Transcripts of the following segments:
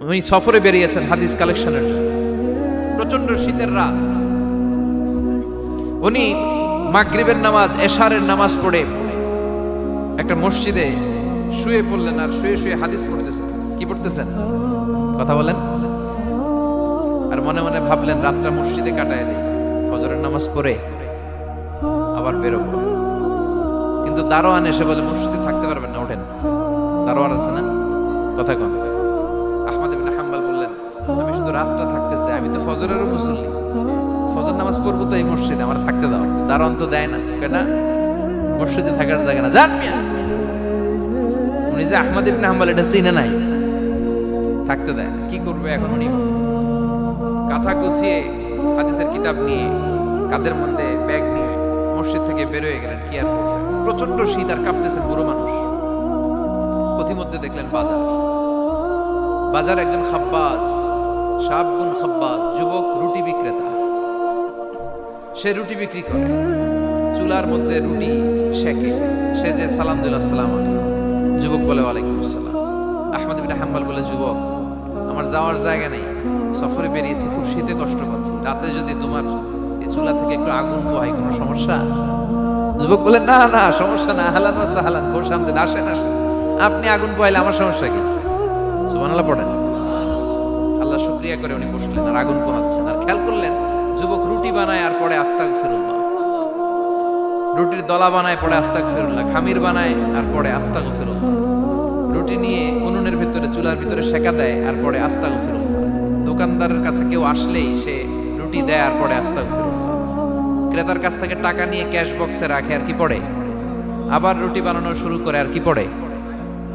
উনি সফরে বেরিয়েছেন হাদিস কালেকশনের জন্য। প্রচন্ড শীতের রাত, উনি মাগরিবের নামাজ, এশারের নামাজ পড়ে একটা মসজিদে শুয়ে পড়লেন, আর শুয়ে শুয়ে হাদিস পড়তেছেন। কি পড়তেছেন? কথা বলেন। আর মনে মনে ভাবলেন রাতটা মসজিদে কাটায় দেই, ফজরের নামাজ পড়ে আবার বেরোবো। কিন্তু দারোয়ান এসে বলে মসজিদে থাকতে পারবেন না, ওঠেন। দারোয়ান আছে না, কথা কন। আহমদ ইবনে হাম্বল বললেন আমি শুধু রাতটা থাকতে চাই, আমি তো ফজরেরও মুসল্লি, ফজর নামাজ পড়বো তো এই মসজিদে, আমার থাকতে দাও। দারোয়ান তো দেয় না, কেন? মসজিদে থাকার জায়গা না, যান মিয়া। উনি যে আহমদ ইবনে হাম্বল এটা চিনে নাই, থাকতে দেয়। কি করবে এখন? উনি কাঁথা গুছিয়ে হাদিসের কিতাব নিয়ে কাঁধের মধ্যে ব্যাগ নিয়ে মসজিদ থেকে বের হয়ে গেলেন। কি আর করবেন, প্রচন্ড শীত, আর কাঁপতেছেন বুড়ো মানুষ। পথিমধ্যে দেখলেন বাজার, বাজার একজন খাব্বাস, শাবগুন খাব্বাস, যুবক রুটি বিক্রেতা। সে রুটি বিক্রি করে, চুলার মধ্যে রুটি শেখে। সে যে সালাম দিল আসসালাম আলাইকুম, যুবক বলে ওয়ালাইকুম আসসালাম। আহমদ ইবনে হাম্বল বলে যুবক আমার যাওয়ার জায়গা নেই, সফরে বেরিয়েছি, খুব শীতে কষ্ট পাচ্ছি, রাতে যদি তোমার এই চুলা থেকে একটু আগুন পোহাই কোনো সমস্যা? যুবক বলে না না সমস্যা না, হালান ওয়া সাহালান, ওর সামনে আসেন আসেন, আপনি আগুন পোহাইলে আমার সমস্যা কি? সুবহানাল্লাহ পড়েন। আল্লাহ শুকরিয়া করে উনি বসলেন আর আগুন পোহাচ্ছেন। আর খেয়াল করলেন যুবক রুটি বানায় আর পরে আস্তাগফিরুল্লাহ, রুটির দলা বানায় পরে আস্তাগফিরুল্লাহ, খামির বানায় আর পরে আস্তাগফিরুল্লাহ, রুটি নিয়ে উনুনের ভিতরে চুলার ভিতরে সেকা দেয় আর পরে আস্তাগফিরুল্লাহ, দোকানদারের কাছে কেউ আসলেই সে রুটি দেয় আর পরে আস্তাগফিরুল্লাহ, ক্রেতার কাছ থেকে টাকা নিয়ে ক্যাশ বক্সে রাখে আর কি পড়ে, আবার রুটি বানানো শুরু করে আর কি পড়ে,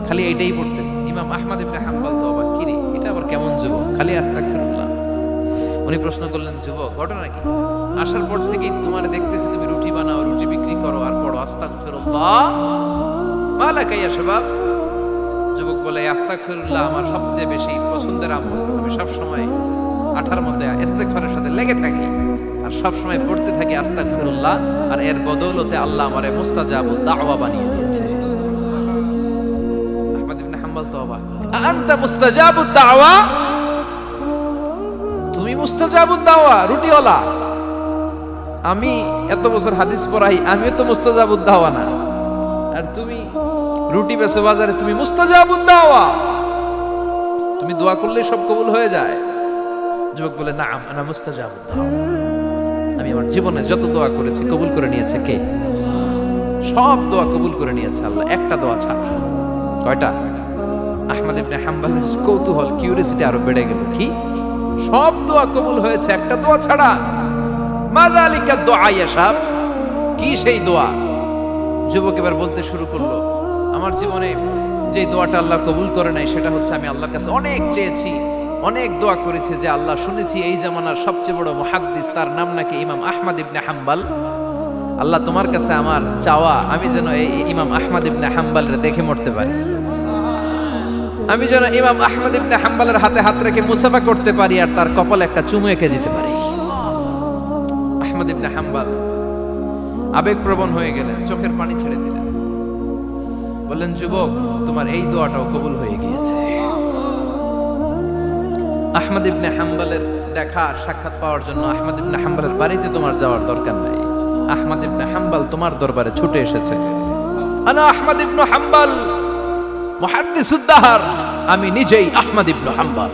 খালি এইটাই পড়তেছে। ইমাম আহমদ ইবনে হাম্বল তো অবাক, কিরে এটা আবার কেমন যুবক, খালি আস্তাগফিরুল্লাহ। উনি প্রশ্ন করলেন যুবক ঘটনা কি? আসার পর থেকেই তোমার দেখতেছি তুমি রুটি বানাও, রুটি বিক্রি করো আর পড়ো আস্তাগফিরুল্লাহ, মালাকা ইয়া শাবাব। যুবক বলে আস্তাগফিরুল্লাহ আমার সবচেয়ে বেশি পছন্দের আমল, আমি সব সময় আঠার মধ্যে ইস্তেগফারের সাথে লেগে থাকি আর সব সময় পড়তে থাকি আস্তাগফিরুল্লাহ, আর এর বদৌলতে আল্লাহ আমারে মুস্তাজাবুদ দাওয়া বানিয়ে দিয়েছে। আহমদ ইবনে হাম্বল তো অবাক, আনতা মুস্তাজাবুদ দাওয়া, তুমি মুস্তাজাবুদ দাওয়া রুটিওয়ালা? আমি এত বছর হাদিস পড়াই, আমিও তো মুস্তাজাবুদ দাওয়া না, আর তুমি রুটি বেচো বাজারে, তুমি মুস্তাজাবুদ দাওয়া, তুমি দোয়া করলে সব কবুল হয়ে যায়? যুবক বলে নাম আনা মুস্তাজাবুদ দাওয়া, আমি আমার জীবনে যত দোয়া করেছি কবুল করে নিয়েছে কে? সব দোয়া কবুল করে নিয়েছে আল্লাহ, একটা দোয়া ছাড়া। কয়টা? আহমদ ইবনে হাম্বলের কৌতূহল, কিউরিসিটি আরো বেড়ে গেল। কি? সব দোয়া কবুল হয়েছে একটা দোয়া ছাড়া? মাযালিকা দুআ ইয়া শাব, কি সেই দোয়া? যুবক এবার বলতে শুরু করলো আমার জীবনে যে দোয়াটা আল্লাহ কবুল করে নাই সেটা হচ্ছে আমি আল্লাহর কাছে অনেক চেয়েছি, অনেক দোয়া করেছি যে আল্লাহ শুনেছি এই জামানার সবচেয়ে বড় মুহাদ্দিস, তার নাম নাকি ইমাম আহমদ ইবনে হাম্বল। আল্লাহ তোমার কাছে আমার চাওয়া আমি যেন এই ইমাম আহমদ ইবনে হাম্বলরে দেখে মরতে পারি, আমি যেন ইমাম আহমদ ইবনে হাম্বলের হাতে হাত রেখে মুসাফা করতে পারি আর তার কপালে একটা চুমু এঁকে দিতে পারি। আহমদ ইবনে হাম্বল আবেগপ্রবণ হয়ে গেলেন, চোখের পানি ছেড়ে দিলেন, বললেন যুবক তোমার এই দোয়াটাও কবুল হয়ে গিয়েছে। আহমদ ইবনে হাম্বলের দেখা সাক্ষাৎ পাওয়ার জন্য আহমদ ইবনে হাম্বলের বাড়িতে তোমার যাওয়ার দরকার নাই, আহমদ ইবনে হাম্বল তোমার দরবারে ছুটে এসেছে। আনা আহমদ ইবনে হাম্বল মুহাদ্দিসুদ দাহর, আমি নিজেই আহমদ ইবনে হাম্বল।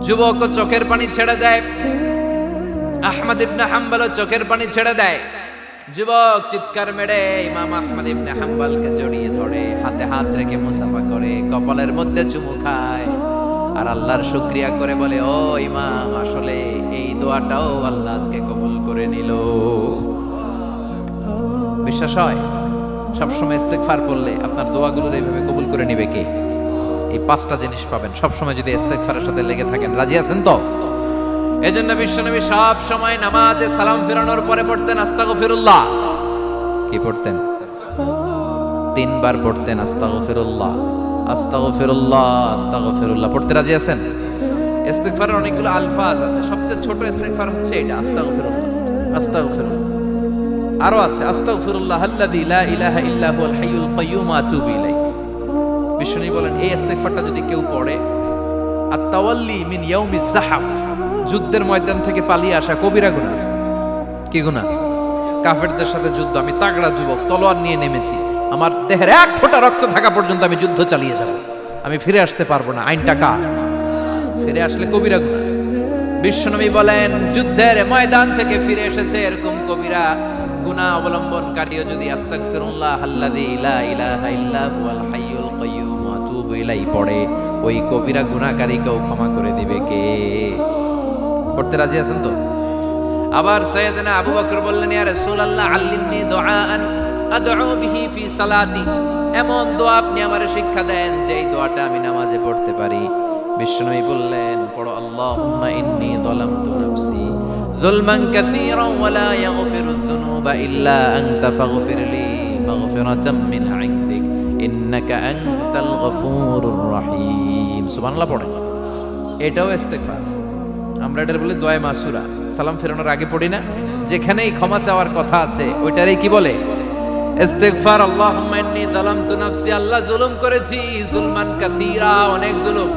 যুবক চোখের পানি ছেড়ে দেয়, আহমদ ইবনে হাম্বল চোখের পানি ছেড়ে দেয়। যুবক চিৎকার মেরে ইমাম আহমদ ইবনে হাম্বলকে জড়িয়ে ধরে হাতে হাত রেখে মুসাফা করে কপালের মধ্যে চুমু খায় আর আল্লাহর শুকরিয়া করে বলে ও ইমাম, আসলে এই দোয়াটাও আল্লাহ আজকে কবুল করে নিল। বিশ্বাস হয় সবসময় ইস্তেগফার করলে আপনার দোয়াগুলোর এইভাবে কবুল করে নিবে কে? এই পাঁচটা জিনিস পাবেন সবসময় যদি ইস্তেগফারের সাথে লেগে থাকেন। রাজি আছেন তো? এজন্য বিশ্বনবী সব সময় নামাজে সালাম ফেরানোর পরে পড়তেন আস্তাগফিরুল্লাহ। কি পড়তেন? 3 বার পড়তেন আস্তাগফিরুল্লাহ, আস্তাগফিরুল্লাহ, আস্তাগফিরুল্লাহ। পড়তে রাজি আছেন? ইস্তেগফারের অনেকগুলো আলফাজ আছে, সবচেয়ে ছোট ইস্তেগফার হচ্ছে এটা আস্তাগফিরুল্লাহ, আস্তাগফিরুল্লাহ। আরো আছে আস্তাগফিরুল্লাহ আল্লাযী লা ইলাহা ইল্লা হুয়াল হাইয়ুল কাইয়্যুম আতুবু ইলাইহি। বিষ্ণু বলেন এই ইস্তেগফারটা যদি কেউ পড়ে, আত-তাওয়াল্লি মিন ইয়াউমিজ যাহাফ, যুদ্ধের ময়দান থেকে পালিয়ে আসা কবিরা গুনাহ। কি গুনাহ? কাফেরদের সাথে যুদ্ধ, আমি তাগড়া যুবক, তলোয়ার নিয়ে নেমেছি, আমার দেহের এক ফোঁটা রক্ত থাকা পর্যন্ত আমি যুদ্ধ চালিয়ে যাব, আমি ফিরে আসতে পারবো না, আইনটা কার? ফিরে আসলে কবিরা গুনাহ। বিশ্বনবী বলেন যুদ্ধের ময়দান থেকে ফিরে এসেছে এরকম কবিরা গুনাহ অবলম্বনকারীও যদি আস্তাগফিরুল্লাহ আল্লাযী লা ইলাহা ইল্লা হুয়াল হাইয়ুল কাইয়্যুম ওয়া আতুবু ইলাইহি পড়ে, ওই কবিরা গুনাহকারীকেও ক্ষমা করে দিবে কে? পড়তে রাজি আছেন তো? আবার সাইয়েদনা আবু বকর বললেন, ইয়া রাসূলুল্লাহ আল্লিমনি দুআআন আদউ বিহি ফি সালাতি, এমন দোয়া আপনি আমারে শিক্ষা দেন যে এই দোয়াটা আমি নামাজে পড়তে পারি। বিশ্বনবী বললেন, পড়ো আল্লাহুম্মা ইন্নী যালামতু নাফসি যুলমান কাসীরান ওয়া লা ইয়াগফিরুয যুনুবা ইল্লা আনতা ফাগফিরলি মাগফিরাতাম মিন ইনদিক ইন্নাকা আনতাল গফুরুর রহিম। সুবহানাল্লাহ পড়েন। এটাও ইস্তেগফার। আমরা এটার বলি দোয়া মাসুরা, সালাম ফেরানোর আগে পড়ি না? যেখানেই ক্ষমা চাওয়ার কথা আছে ওইটারই কি বলে? ইস্তেগফার। আল্লাহুম্মা ইন্নী যালামতু নাফসি, আল্লাহ জুলুম করেছি, যুলমান কাসীরা, অনেক জুলুম,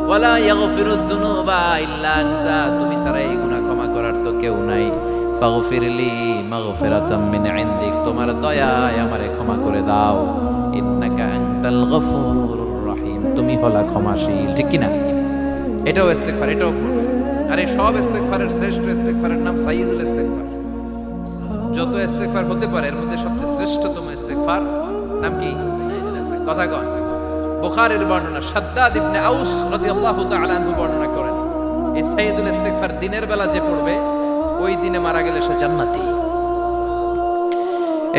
ওয়ালা ইয়াগফিরুয যুনুবা ইল্লা আনতা, তুমি ছাড়া এই গুনাহ ক্ষমা করার তো কেউ নাই, ফাগফিরলি মাগফিরাতাম মিন ইনদিক, তোমার দয়ায় আমারে ক্ষমা করে দাও, ইন্নাকা আনতাল গফুরুর রহিম, তুমি হলা ক্ষমাশীল। ঠিক কি না? এটাও ইস্তেগফার, এটাও পড়বে। আর এই সব ইস্তেগফারের শ্রেষ্ঠ ইস্তেগফারের নাম সাইয়্যিদুল ইস্তেগফার। যত ইস্তেগফার হতে পারে এর মধ্যে সবচেয়ে শ্রেষ্ঠতম ইস্তেগফার নাম কি? কথা কন। বুখারীর বর্ণনা, শাদ্দাদ ইবনে আউস রাদিয়াল্লাহু তাআলা আনহু বর্ণনা করেন, এই সাইয়্যিদুল ইস্তেগফার দিনের বেলা যে পড়বে ওই দিনে মারা গেলে সে জান্নাতি।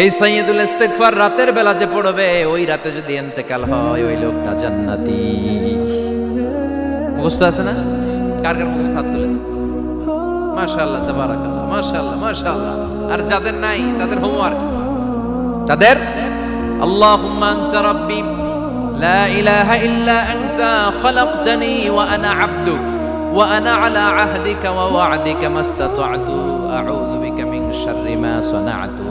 এই সাইয়্যিদুল ইস্তেগফার রাতের বেলা যে পড়বে ওই রাতে যদি ইন্তেকাল হয় ওই লোকটা জান্নাতি। মুখস্থ আছে না? কার কার মুখস্থ? হাত তুলে। মাশাআল্লাহ, তাবারাকাল্লাহ, মাশাআল্লাহ, মাশাআল্লাহ। আর যাদের নাই তাদের হোমওয়ার্ক, তাদের আল্লাহুম্মা আনতা রাব্বি লা ইলাহা ইল্লা আনতা খালাকতানি ওয়া আনা আবদুক ওয়া আনা আলা আহদিকা ওয়া ওয়া'দিকা মাস্তাতা'তু আউযু বিকা মিন শাররি মা সানা'তু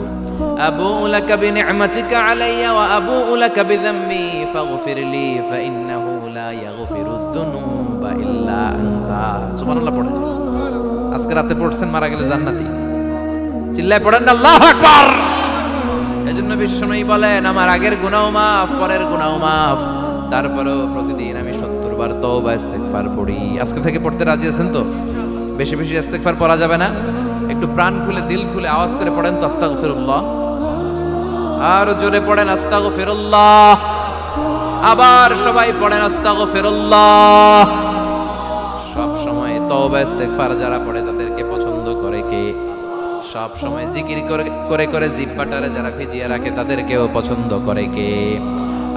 আবুউ লাকা বিনি'মাতিকা আলাইয়া ওয়া আবুউ লাকা বিযামবি ফাগফিরলি ফাইন্নাহু লা ইয়াগফিরুয যুনুবা ইল্লা আনতা। সুবহানাল্লাহ পড়েন। আজকে রাতে পড়ছেন, মারা গেলে জান্নাতি। চিল্লায় পড়েন না আল্লাহু আকবার। এজন্য বিশ্বনবী বলেন আমার আগের গুনাহ মাফ, পরের গুনাহ মাফ, তারপরেও প্রতিদিন আমি 70 বার তওবা ইস্তেগফার পড়ি। আজকে থেকে পড়তে রাজি আছেন তো? বেশি বেশি ইস্তেগফার পড়া যাবে না? একটু প্রাণ খুলে দিল খুলে আওয়াজ করে পড়েন তো আস্তাগফিরুল্লাহ। আর জোরে পড়েন আস্তাগফিরুল্লাহ। আবার সবাই পড়েন আস্তাগফিরুল্লাহ। সব সময় তওবা ইস্তেগফার যারা পড়ে তাদেরকে পছন্দ করে কে? সব সময় জিকির করে করে জিহ্বাটারে যারা ভিজিয়ে রাখে তাদেরকেও পছন্দ করে কে?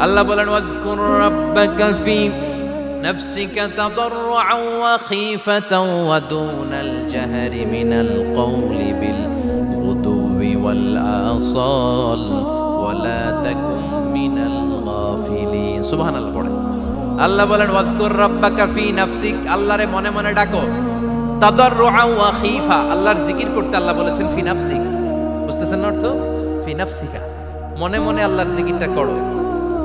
আল্লাহ বলেন ওয়াজকুর রাব্বাকা ফি নাফসিকা তাদাররুআন ওয়া খীফাতান ওয়া দুনাল জাহরি মিনাল কওলি বিল গুদুবি ওয়াল আসাল ওয়া লা তাকুম মিনাল গাফিলিন। সুবহানাল্লাহ পড়েন। আল্লাহ বলেন ওয়াজকুর রাব্বাকা ফি নাফসিক, আল্লাহরে মনে মনে ডাকো, তাদাররুআন ওয়া খীফা, আল্লাহর জিকির করতে আল্লাহ বলেছেন ফি নাফসিক। বুঝতেছেন না অর্থ? ফি নাফসিকা, মনে মনে আল্লাহর জিকিরটা করো।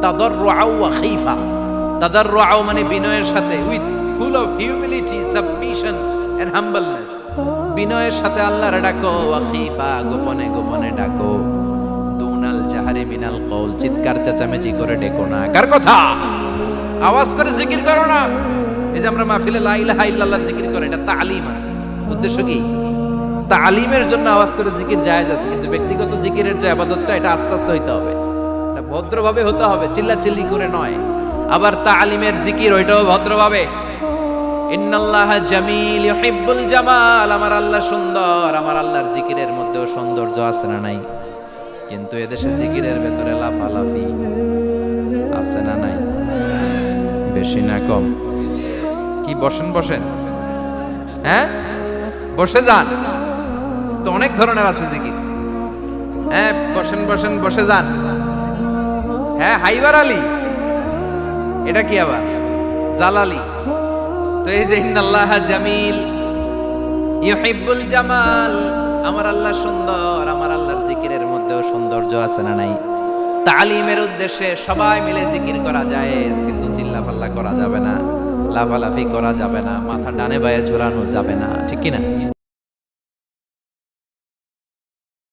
তাদাররুআন ওয়া খীফা, তাদাররুআ মানে বিনয়ের সাথে, with full of humility, submission and humbleness, বিনয়ের সাথে আল্লাহরে ডাকো। ওয়া খীফা, গোপনে গোপনে ডাকো। দুনাল জাহরি মিনাল কওল, চিৎকার চেঁচামেচি করে ডেকো না। কার কথা? আওয়াজ করে জিকির করো না। এই যে আমরা মাহফিলে লা ইলাহা ইল্লাল্লাহ জিকির করে, এটা তালিম। উদ্দেশ্য কি? তালিমের জন্য আওয়াজ করে জিকির জায়েজ আছে, কিন্তু ব্যক্তিগত জিকিরের যে ইবাদতটা এটা আস্তে আস্তে হইতে হবে, এটা ভদ্রভাবে হতে হবে, চিল্লাচিল্লি করে নয়। আবার তালিমের জিকির ওইটাও ভদ্রভাবে। ইন্নাল্লাহা জামিল ইউহিব্বুল জামাল, আমার আল্লাহ সুন্দর, আমার আল্লাহর জিকিরের মধ্যেও সৌন্দর্য আছে না নাই? কিন্তু এদেশে জিকিরের ভেতরে লাফালাফি আছে না নাই? বেশি না কম? কি বসেন বসেন, হ্যাঁ বসে যান তো, অনেক ধরনের আছে জিকির। হ্যাঁ বসেন বসেন, বসে যান। হ্যাঁ হাইবার আলী, এটা কি আবার জালালি? তো এই যে ইন্নাল্লাহা জামিল ইউহিব্বুল জামাল, আমার আল্লাহ সুন্দর, আমার আল্লাহর জিকিরের মধ্যেও সৌন্দর্য আছে না নাই? তালিমের উদ্দেশ্যে সবাই মিলে জিকির করা জায়েজ, কিন্তু চিল্লাফাল্লা করা যাবে না, লাফালাফি করা যাবে না, মাথা ডানে বায়ে ঝোলানো যাবে না, ঠিক কি না?